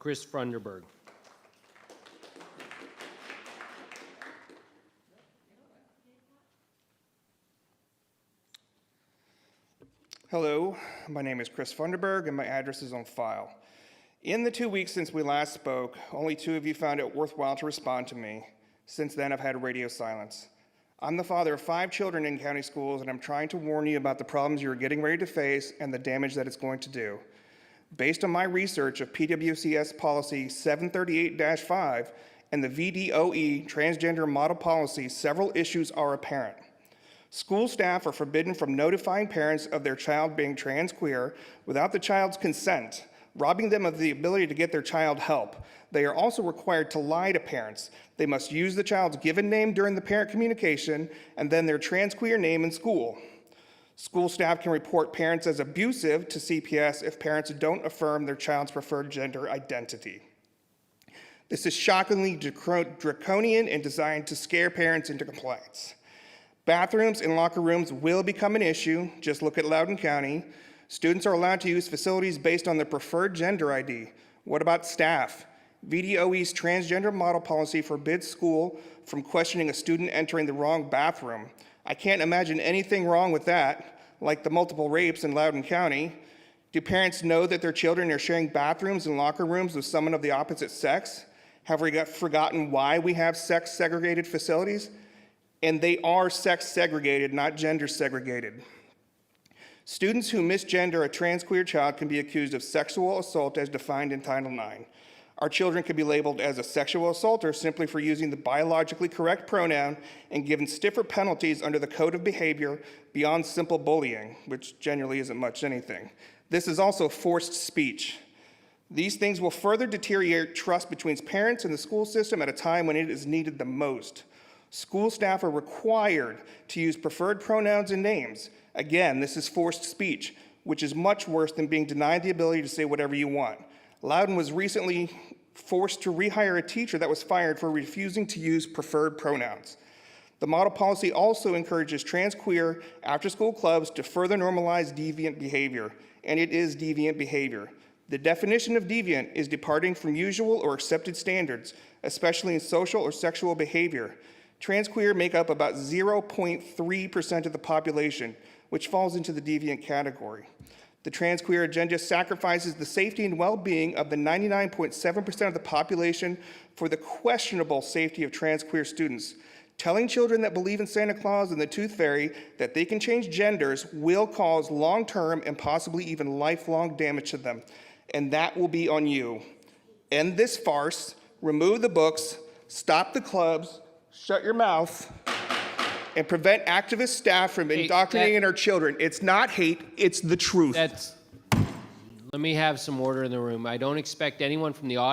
Chris Funderburg. Hello, my name is Chris Funderburg and my address is on file. In the 2 weeks since we last spoke, only 2 of you found it worthwhile to respond to me. Since then, I've had radio silence. I'm the father of 5 children in county schools, and I'm trying to warn you about the problems you're getting ready to face and the damage that it's going to do. Based on my research of PWCS Policy 738-5 and the VDOE Transgender Model Policy, several issues are apparent. School staff are forbidden from notifying parents of their child being trans-queer without the child's consent, robbing them of the ability to get their child help. They are also required to lie to parents. They must use the child's given name during the parent communication and then their trans-queer name in school. School staff can report parents as abusive to CPS if parents don't affirm their child's preferred gender identity. This is shockingly draconian and designed to scare parents into compliance. Bathrooms and locker rooms will become an issue. Just look at Loudoun County. Students are allowed to use facilities based on their preferred gender ID. What about staff? VDOE's transgender model policy forbids school from questioning a student entering the wrong bathroom. I can't imagine anything wrong with that, like the multiple rapes in Loudoun County. Do parents know that their children are sharing bathrooms and locker rooms with someone of the opposite sex? Have we forgotten why we have sex-segregated facilities? And they are sex-segregated, not gender-segregated. Students who misgender a trans-queer child can be accused of sexual assault as defined in Title IX. Our children can be labeled as a sexual assaulter simply for using the biologically correct pronoun and given stiffer penalties under the Code of Behavior beyond simple bullying, which generally isn't much anything. This is also forced speech. These things will further deteriorate trust between parents and the school system at a time when it is needed the most. School staff are required to use preferred pronouns and names. Again, this is forced speech, which is much worse than being denied the ability to say whatever you want. Loudoun was recently forced to rehire a teacher that was fired for refusing to use preferred pronouns. The model policy also encourages trans-queer after-school clubs to further normalize deviant behavior, and it is deviant behavior. The definition of deviant is departing from usual or accepted standards, especially in social or sexual behavior. Trans-queer make up about 0.3% of the population, which falls into the deviant category. The trans-queer agenda sacrifices the safety and well-being of the 99.7% of the population for the questionable safety of trans-queer students. Telling children that believe in Santa Claus and the Tooth Fairy that they can change genders will cause long-term and possibly even lifelong damage to them, and that will be on you. End this farce, remove the books, stop the clubs, shut your mouth, and prevent activist staff from indoctrinating our children. It's not hate, it's the truth. Let me have some order in the room. I don't expect anyone from the audience